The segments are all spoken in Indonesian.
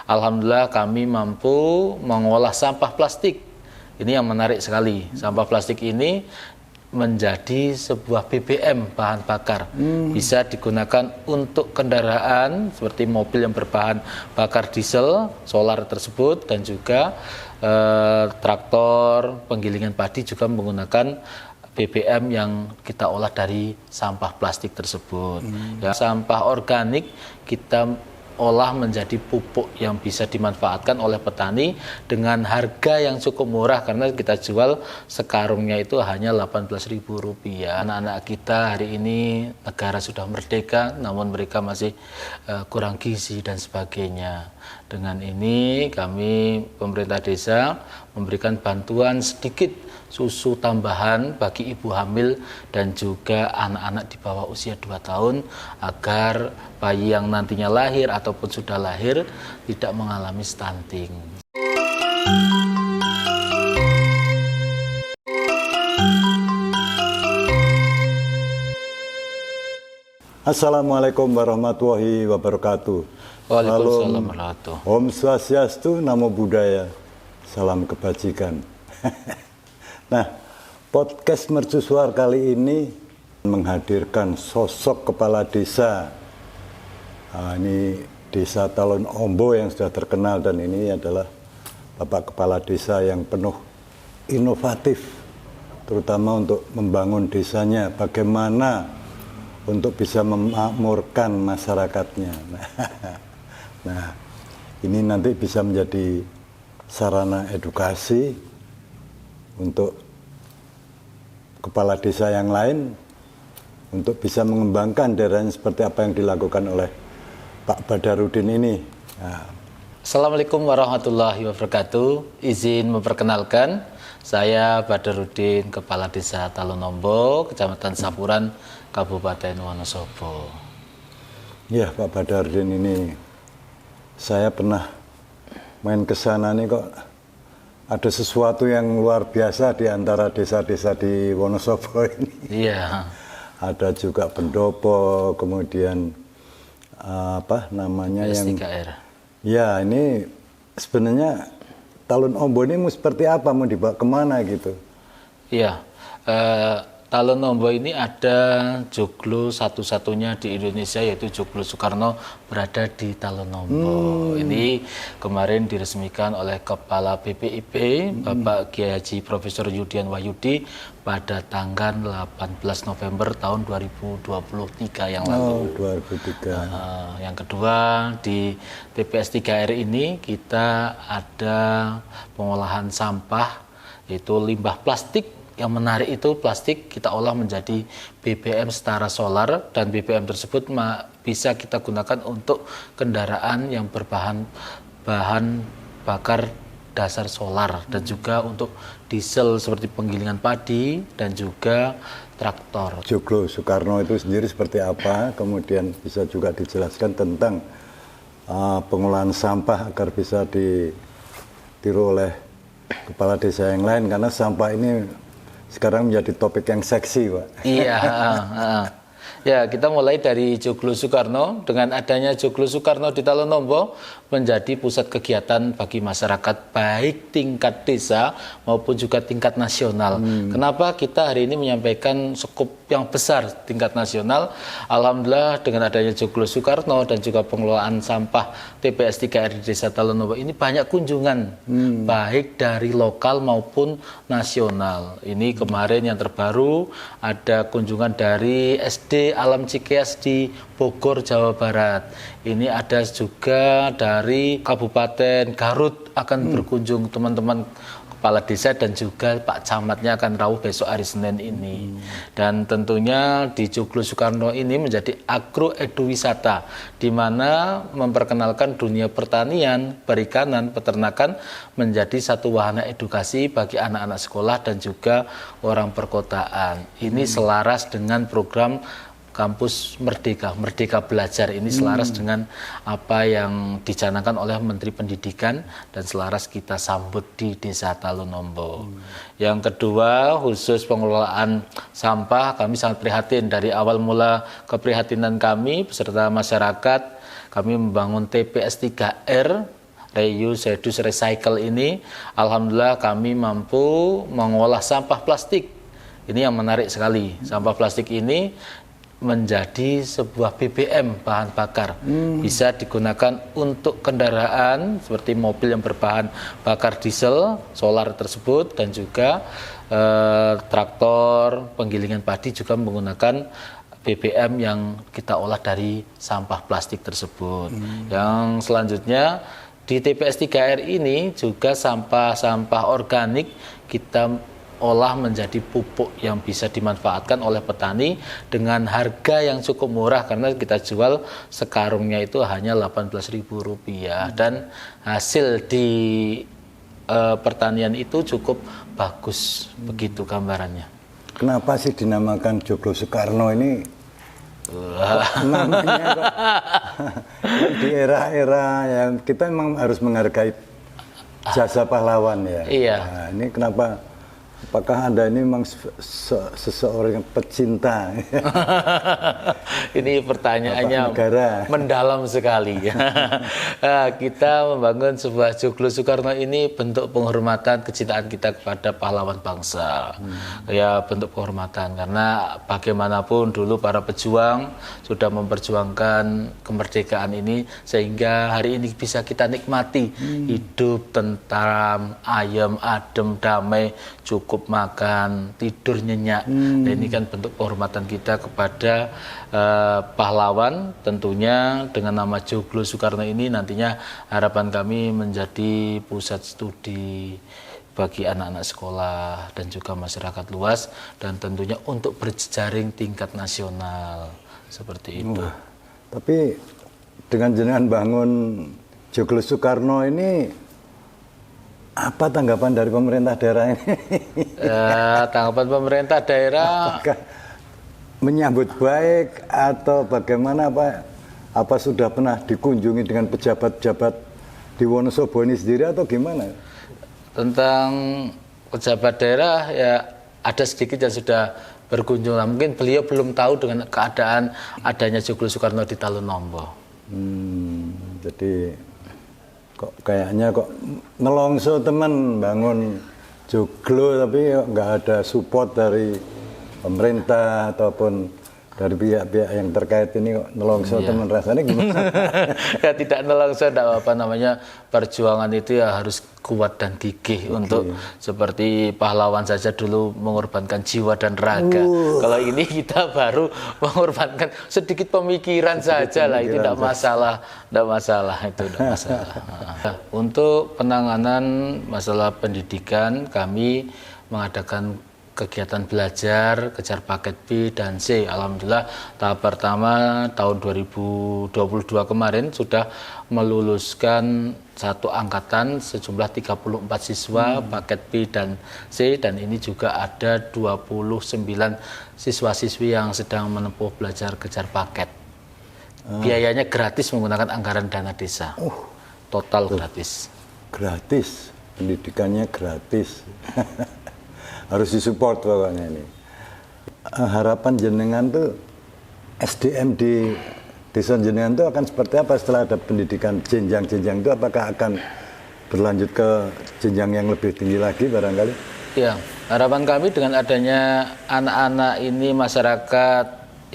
Alhamdulillah kami mampu mengolah sampah plastik. Ini yang menarik sekali. Sampah plastik ini menjadi sebuah BBM, bahan bakar. Bisa digunakan untuk kendaraan seperti mobil yang berbahan bakar diesel, solar tersebut, dan juga traktor, penggilingan padi juga menggunakan BBM yang kita olah dari sampah plastik tersebut. Ya, sampah organik kita olah menjadi pupuk yang bisa dimanfaatkan oleh petani dengan harga yang cukup murah, karena kita jual sekarungnya itu hanya Rp18.000. Anak-anak kita hari ini negara sudah merdeka, namun mereka masih kurang gizi dan sebagainya. Dengan ini kami pemerintah desa memberikan bantuan sedikit susu tambahan bagi ibu hamil dan juga anak-anak di bawah usia 2 tahun agar bayi yang nantinya lahir ataupun sudah lahir tidak mengalami stunting. Assalamualaikum warahmatullahi wabarakatuh. Waalaikumsalam warahmatullahi wabarakatuh. Om Swastiastu, Namo Buddhaya, salam kebajikan. Nah, podcast Mercusuar kali ini menghadirkan sosok kepala desa. Ini Desa Talon Ombo yang sudah terkenal, dan ini adalah Bapak Kepala Desa yang penuh inovatif, terutama untuk membangun desanya, bagaimana untuk bisa memakmurkan masyarakatnya. Nah, ini nanti bisa menjadi sarana edukasi untuk kepala desa yang lain untuk bisa mengembangkan daerahnya seperti apa yang dilakukan oleh Pak Badarudin ini. Nah. Assalamualaikum warahmatullahi wabarakatuh. Izin memperkenalkan, saya Badarudin, Kepala Desa Talon Ombo, Kecamatan Sapuran, Kabupaten Wonosobo. Ya, Pak Badarudin ini, saya pernah main ke sana nih, kok ada sesuatu yang luar biasa di antara desa-desa di Wonosobo ini. Iya. Ada juga pendopo, kemudian apa namanya S3R. Ya, ini sebenarnya Talon Ombo ini mau seperti apa, mau dibawa kemana gitu? Iya. Talon Ombo ini ada joglo satu-satunya di Indonesia, yaitu Joglo Soekarno berada di Talon Ombo. Ini kemarin diresmikan oleh Kepala BPIP, Bapak Kiai Haji Profesor Yudian Wahyudi pada tanggal 18 November tahun 2023 yang lalu. 2003. Yang kedua, di TPS 3R ini kita ada pengolahan sampah, yaitu limbah plastik. Yang menarik itu plastik kita olah menjadi BBM setara solar, dan BBM tersebut bisa kita gunakan untuk kendaraan yang berbahan bakar dasar solar, dan juga untuk diesel seperti penggilingan padi dan juga traktor. Joglo Soekarno itu sendiri seperti apa? Kemudian bisa juga dijelaskan tentang pengolahan sampah agar bisa ditiru oleh kepala desa yang lain, karena sampah ini sekarang menjadi topik yang seksi, Pak. Iya. Ya, kita mulai dari Joglo Soekarno. Dengan adanya Joglo Soekarno di Talon Ombo menjadi pusat kegiatan bagi masyarakat, baik tingkat desa maupun juga tingkat nasional. Kenapa kita hari ini menyampaikan skup yang besar tingkat nasional? Alhamdulillah dengan adanya Joglo Soekarno dan juga pengelolaan sampah TPS 3R di Desa Talon Ombo ini banyak kunjungan, baik dari lokal maupun nasional. Ini kemarin yang terbaru ada kunjungan dari SD Alam Cikeas di Bogor, Jawa Barat. Ini ada juga dari Kabupaten Garut akan berkunjung teman-teman kepala desa, dan juga Pak Camatnya akan rawuh besok hari Senin ini. Dan tentunya di Joglo Soekarno ini menjadi agro eduwisata, di mana memperkenalkan dunia pertanian, perikanan, peternakan menjadi satu wahana edukasi bagi anak-anak sekolah dan juga orang perkotaan. Ini selaras dengan program Kampus Merdeka, Merdeka Belajar. Ini selaras dengan apa yang dicanangkan oleh Menteri Pendidikan dan selaras kita sambut di Desa Talon Ombo. Yang kedua, khusus pengelolaan sampah, kami sangat prihatin. Dari awal mula keprihatinan kami beserta masyarakat, kami membangun TPS 3R reuse, reduce, recycle ini, alhamdulillah kami mampu mengolah sampah plastik. Ini yang menarik sekali. Sampah plastik ini menjadi sebuah BBM, bahan bakar, bisa digunakan untuk kendaraan seperti mobil yang berbahan bakar diesel, solar tersebut, dan juga traktor penggilingan padi juga menggunakan BBM yang kita olah dari sampah plastik tersebut. Yang selanjutnya di TPS 3R ini juga sampah-sampah organik kita olah menjadi pupuk yang bisa dimanfaatkan oleh petani dengan harga yang cukup murah, karena kita jual sekarungnya itu hanya Rp18.000 dan hasil di pertanian itu cukup bagus. Begitu gambarannya. Kenapa sih dinamakan Joglo Soekarno ini? Namanya kok di era-era yang kita memang harus menghargai jasa pahlawan ya. Iya. Nah, ini kenapa? Apakah Anda ini memang seseorang yang pecinta? Ini pertanyaannya mendalam sekali. Kita membangun sebuah Joglo Soekarno ini bentuk penghormatan, kecintaan kita kepada pahlawan bangsa. Ya, bentuk penghormatan, karena bagaimanapun dulu para pejuang sudah memperjuangkan kemerdekaan ini sehingga hari ini bisa kita nikmati. Hidup tentram, ayem, adem, damai, cukup makan, tidur nyenyak. Dan ini kan bentuk penghormatan kita kepada pahlawan. Tentunya dengan nama Joglo Soekarno ini nantinya harapan kami menjadi pusat studi bagi anak-anak sekolah dan juga masyarakat luas, dan tentunya untuk berjejaring tingkat nasional seperti itu. Tapi dengan jenengan bangun Joglo Soekarno ini, apa tanggapan dari pemerintah daerah ini? Tanggapan pemerintah daerah, apakah menyambut baik atau bagaimana, apa sudah pernah dikunjungi dengan pejabat-pejabat di Wonosobo ini sendiri atau gimana? Tentang pejabat daerah ya ada sedikit yang sudah berkunjung. Mungkin beliau belum tahu dengan keadaan adanya Joglo Soekarno di Talunombo. Jadi kok kayaknya kok nelongso teman bangun Joglo tapi nggak ada support dari pemerintah ataupun dari pihak-pihak yang terkait ini, kok nelongso teman, rasanya gimana? Ya tidak nelongso, apa namanya, perjuangan itu ya harus kuat dan gigih. Untuk seperti pahlawan saja dulu mengorbankan jiwa dan raga. Kalau ini kita baru mengorbankan sedikit pemikiran saja lah, itu tidak masalah, itu tidak masalah. Untuk penanganan masalah pendidikan, kami mengadakan kegiatan belajar, kejar paket B dan C. Alhamdulillah tahap pertama tahun 2022 kemarin sudah meluluskan satu angkatan sejumlah 34 siswa paket B dan C, dan ini juga ada 29 siswa-siswi yang sedang menempuh belajar kejar paket. Biayanya gratis menggunakan anggaran dana desa. Total gratis. Gratis, pendidikannya gratis. Harus disupport pokoknya ini. Harapan jenengan tuh SDM di desa jenengan tuh akan seperti apa setelah ada pendidikan jenjang-jenjang itu? Apakah akan berlanjut ke jenjang yang lebih tinggi lagi barangkali? Ya, harapan kami dengan adanya anak-anak ini, masyarakat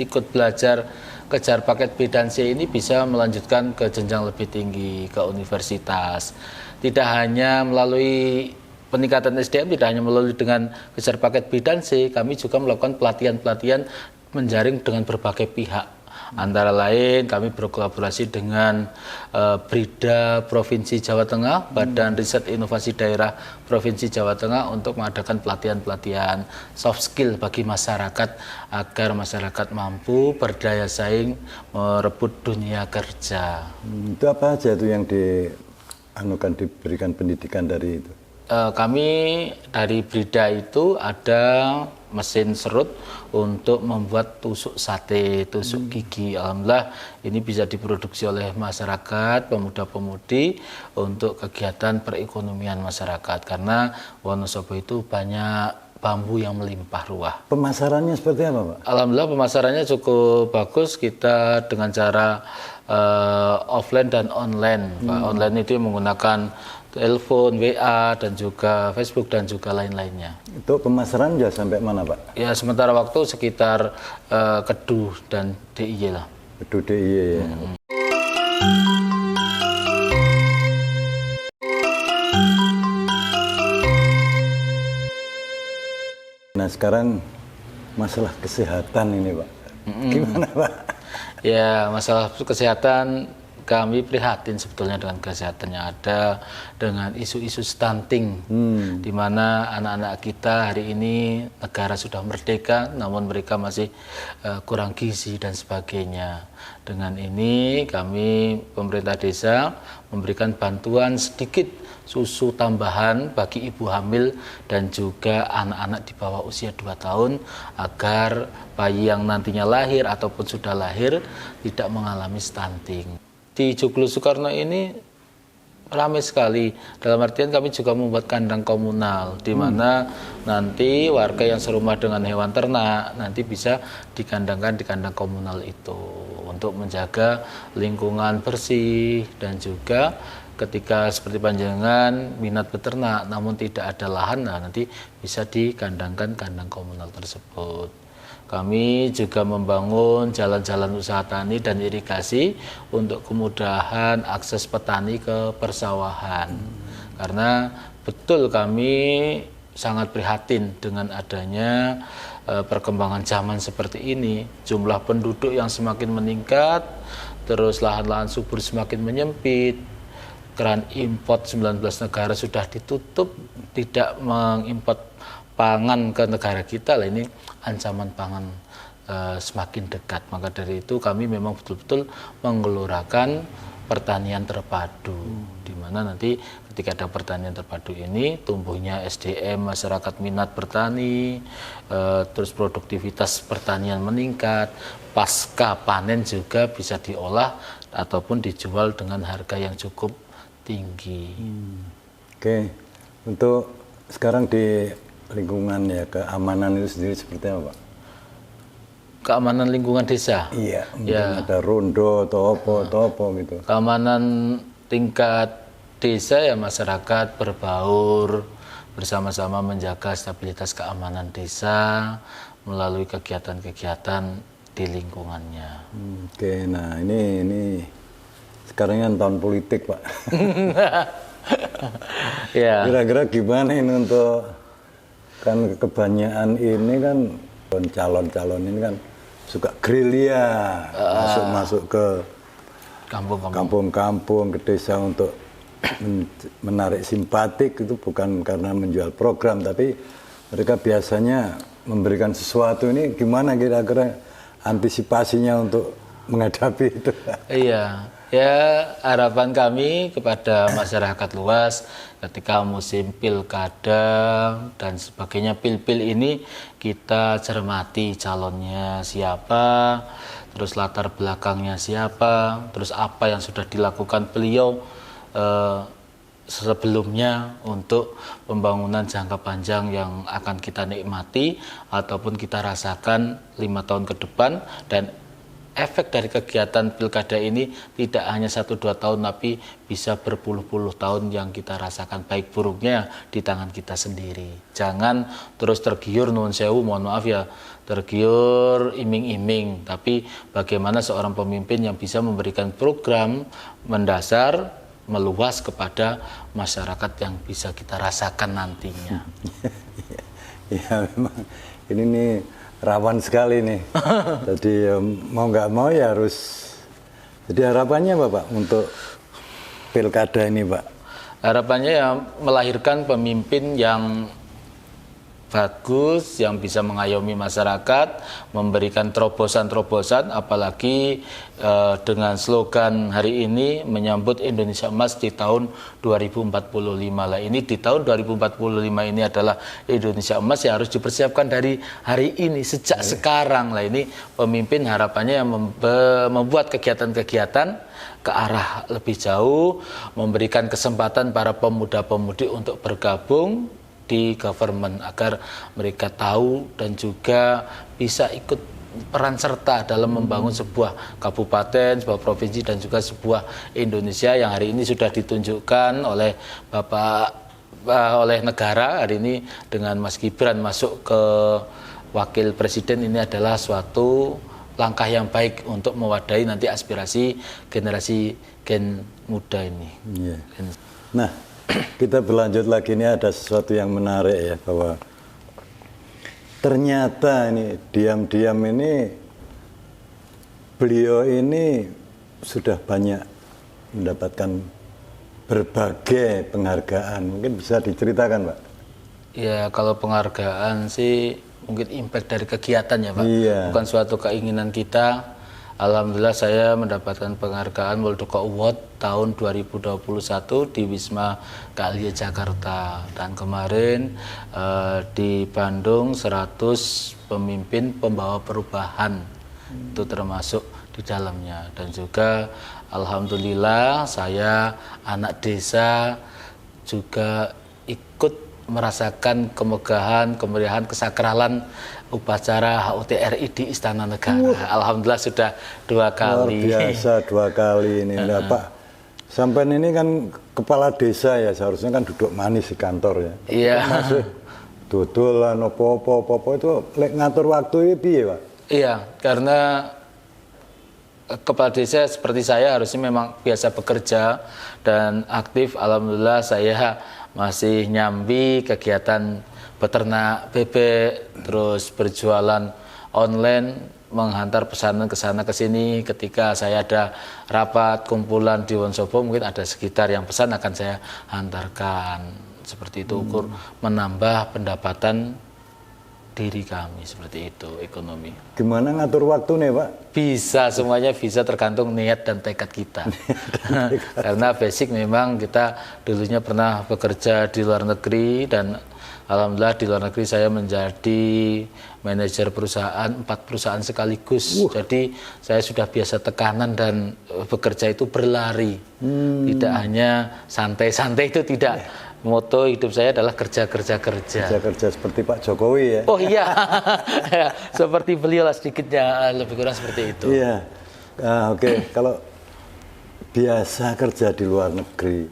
ikut belajar kejar paket B dan C ini bisa melanjutkan ke jenjang lebih tinggi, ke universitas. Tidak hanya melalui peningkatan SDM, tidak hanya melalui dengan kejar paket B dan C, kami juga melakukan pelatihan-pelatihan menjaring dengan berbagai pihak. Antara lain kami berkolaborasi dengan BRIDA Provinsi Jawa Tengah, Badan Riset Inovasi Daerah Provinsi Jawa Tengah, untuk mengadakan pelatihan-pelatihan soft skill bagi masyarakat agar masyarakat mampu berdaya saing merebut dunia kerja. Itu apa aja itu yang diberikan pendidikan dari itu? Kami dari BRIDA itu ada mesin serut untuk membuat tusuk sate, tusuk gigi. Alhamdulillah ini bisa diproduksi oleh masyarakat, pemuda-pemudi untuk kegiatan perekonomian masyarakat. Karena Wonosobo itu banyak bambu yang melimpah ruah. Pemasarannya seperti apa, Pak? Alhamdulillah pemasarannya cukup bagus. Kita dengan cara offline dan online. Pak. Online itu menggunakan telepon, WA, dan juga Facebook dan juga lain-lainnya. Itu pemasaran sudah sampai mana, Pak? Ya sementara waktu sekitar Keduh dan DIY lah. Keduh DIY ya. Nah sekarang masalah kesehatan ini, Pak. Gimana, Pak? Ya masalah kesehatan kami prihatin sebetulnya dengan kesehatan yang ada, dengan isu-isu stunting, di mana anak-anak kita hari ini negara sudah merdeka, namun mereka masih kurang gizi dan sebagainya. Dengan ini kami pemerintah desa memberikan bantuan sedikit susu tambahan bagi ibu hamil dan juga anak-anak di bawah usia 2 tahun agar bayi yang nantinya lahir ataupun sudah lahir tidak mengalami stunting. Di Joglo Soekarno ini ramai sekali. Dalam artian kami juga membuat kandang komunal di mana nanti warga yang serumah dengan hewan ternak nanti bisa dikandangkan di kandang komunal itu untuk menjaga lingkungan bersih dan juga ketika seperti panjangan minat beternak namun tidak ada lahan, nah nanti bisa dikandangkan kandang komunal tersebut. Kami juga membangun jalan-jalan usaha tani dan irigasi untuk kemudahan akses petani ke persawahan. Karena betul kami sangat prihatin dengan adanya perkembangan zaman seperti ini. Jumlah penduduk yang semakin meningkat, terus lahan-lahan subur semakin menyempit. Keran import 19 negara sudah ditutup, tidak mengimport pangan ke negara kita, lah ini ancaman pangan semakin dekat. Maka dari itu kami memang betul-betul menggelorakan pertanian terpadu, di mana nanti ketika ada pertanian terpadu ini tumbuhnya SDM, masyarakat minat bertani, terus produktivitas pertanian meningkat, pasca panen juga bisa diolah ataupun dijual dengan harga yang cukup tinggi. Oke, untuk sekarang di lingkungan ya keamanan itu sendiri seperti apa, Pak? Keamanan lingkungan desa. Iya, Ya. ada rondo atau apa gitu. Keamanan tingkat desa ya masyarakat berbaur bersama-sama menjaga stabilitas keamanan desa melalui kegiatan-kegiatan di lingkungannya. Oke, nah ini sekarang kan tahun politik, Pak. Ya. Kira-kira gimana ini untuk, kan kebanyakan ini kan calon-calon ini kan suka gerilya, masuk ke kampung-kampung, ke desa untuk menarik simpatik. Itu bukan karena menjual program, tapi mereka biasanya memberikan sesuatu. Ini gimana kira-kira antisipasinya untuk menghadapi itu? Iya. Ya, harapan kami kepada masyarakat luas ketika musim pilkada dan sebagainya, pil-pil ini kita cermati calonnya siapa, terus latar belakangnya siapa, terus apa yang sudah dilakukan beliau sebelumnya untuk pembangunan jangka panjang yang akan kita nikmati ataupun kita rasakan 5 tahun ke depan. Dan efek dari kegiatan pilkada ini tidak hanya 1-2 tahun, tapi bisa berpuluh-puluh tahun yang kita rasakan baik buruknya di tangan kita sendiri. Jangan terus tergiur, nuwun sewu, mohon maaf ya, tergiur iming-iming, tapi bagaimana seorang pemimpin yang bisa memberikan program mendasar, meluas kepada masyarakat yang bisa kita rasakan nantinya. Ya memang ini nih rawan sekali nih. Jadi mau nggak mau ya harus. Jadi harapannya apa, Pak, untuk pilkada ini, Pak? Harapannya ya melahirkan pemimpin yang bagus, yang bisa mengayomi masyarakat, memberikan terobosan-terobosan, apalagi dengan slogan hari ini menyambut Indonesia Emas di tahun 2045 lah. Ini di tahun 2045 ini adalah Indonesia Emas yang harus dipersiapkan dari hari ini, sejak sekarang lah. Ini pemimpin harapannya yang membuat kegiatan-kegiatan ke arah lebih jauh, memberikan kesempatan para pemuda-pemudi untuk bergabung di government agar mereka tahu dan juga bisa ikut peran serta dalam membangun sebuah kabupaten, sebuah provinsi dan juga sebuah Indonesia yang hari ini sudah ditunjukkan oleh oleh negara hari ini dengan Mas Gibran masuk ke wakil presiden. Ini adalah suatu langkah yang baik untuk mewadahi nanti aspirasi generasi gen muda ini. Yeah. Nah, kita berlanjut lagi, ini ada sesuatu yang menarik ya, bahwa ternyata ini diam-diam ini beliau ini sudah banyak mendapatkan berbagai penghargaan. Mungkin bisa diceritakan, Pak? Ya, kalau penghargaan sih mungkin impact dari kegiatan ya, Pak. Iya. Bukan suatu keinginan kita. Alhamdulillah saya mendapatkan penghargaan Muldoko Award tahun 2021 di Wisma Kalia Jakarta, dan kemarin di Bandung 100 pemimpin pembawa perubahan itu termasuk di dalamnya, dan juga alhamdulillah saya anak desa juga ikut merasakan kemegahan, kemeriahan, kesakralan upacara HUT RI di Istana Negara. Alhamdulillah sudah 2 kali. Luar biasa, 2 kali ini. Nah, Pak, sampai ini kan kepala desa ya, seharusnya kan duduk manis di kantor ya. Iya. Masih dodolan apa-apa itu ngatur waktu ini piye, Pak? Iya, karena kepala desa seperti saya harusnya memang biasa bekerja dan aktif. Alhamdulillah saya masih nyambi kegiatan beternak bebek, terus berjualan online, menghantar pesanan ke sana ke sini. Ketika saya ada rapat kumpulan di Wonosobo, mungkin ada sekitar yang pesan akan saya hantarkan. Seperti itu, ukur menambah pendapatan diri kami, seperti itu ekonomi. Gimana ngatur waktu nih, Pak? Bisa, semuanya bisa, tergantung niat dan tekad kita. Karena basic memang kita dulunya pernah bekerja di luar negeri, dan alhamdulillah di luar negeri saya menjadi manajer perusahaan, 4 perusahaan sekaligus. Jadi saya sudah biasa tekanan dan bekerja itu berlari. Tidak hanya santai-santai, itu tidak. Moto hidup saya adalah kerja. Kerja seperti Pak Jokowi ya. Oh iya, seperti beliau lah sedikitnya, lebih kurang seperti itu. Iya, oke. Kalau biasa kerja di luar negeri,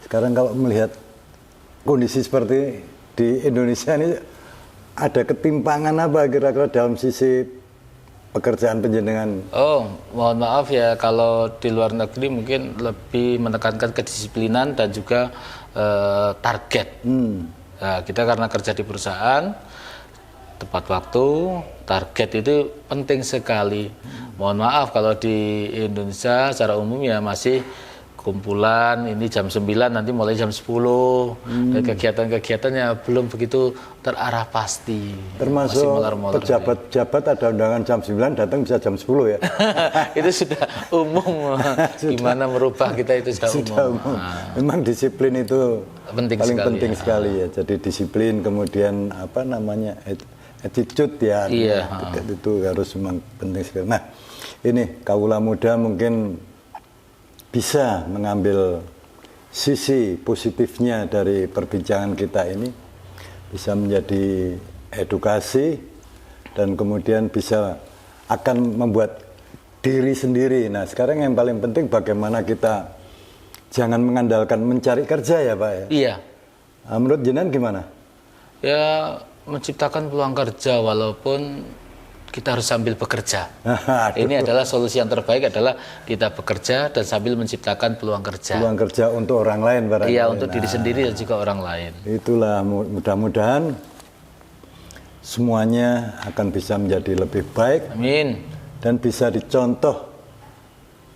sekarang kalau melihat kondisi seperti di Indonesia ini, ada ketimpangan apa kira-kira dalam sisi pekerjaan penjenengan? Oh, mohon maaf ya, kalau di luar negeri mungkin lebih menekankan kedisiplinan dan juga target. Nah, kita karena kerja di perusahaan, tepat waktu, target itu penting sekali. Mohon maaf kalau di Indonesia secara umum ya masih kumpulan ini jam 9, nanti mulai jam 10. Dan kegiatan-kegiatannya belum begitu terarah pasti. Termasuk pejabat-pejabat ada undangan jam 9, datang bisa jam 10 ya. Itu sudah umum. Gimana merubah kita itu sudah umum. Memang disiplin itu paling penting ya. sekali ya. Jadi disiplin, kemudian apa namanya, attitude ya. Iya. Itu harus memang penting sekali. Nah, ini kaula muda mungkin bisa mengambil sisi positifnya dari perbincangan kita ini, bisa menjadi edukasi, dan kemudian bisa akan membuat diri sendiri. Nah, sekarang yang paling penting bagaimana kita jangan mengandalkan mencari kerja ya, Pak ya. Iya. Nah, menurut jenengan gimana? Ya, menciptakan peluang kerja walaupun kita harus sambil bekerja. Ini adalah solusi yang terbaik, adalah kita bekerja dan sambil menciptakan peluang kerja. Peluang kerja untuk orang lain barangkali. Iya, untuk diri sendiri dan juga orang lain. Itulah, mudah-mudahan semuanya akan bisa menjadi lebih baik. Amin. Dan bisa dicontoh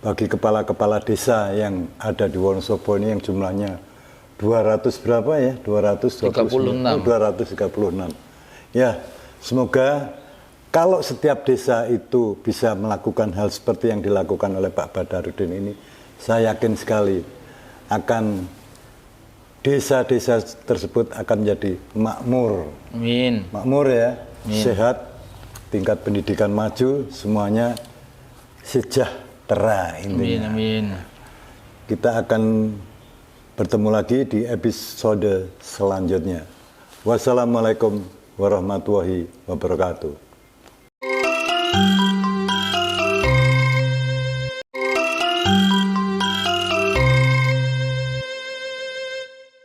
bagi kepala-kepala desa yang ada di Wonosobo ini, yang jumlahnya 200 berapa ya? 236. Ya, semoga kalau setiap desa itu bisa melakukan hal seperti yang dilakukan oleh Pak Badarudin ini, saya yakin sekali akan desa-desa tersebut akan menjadi makmur. Amin. Makmur ya, Amin. Sehat, tingkat pendidikan maju, semuanya sejahtera intinya. Amin. Kita akan bertemu lagi di episode selanjutnya. Wassalamualaikum warahmatullahi wabarakatuh.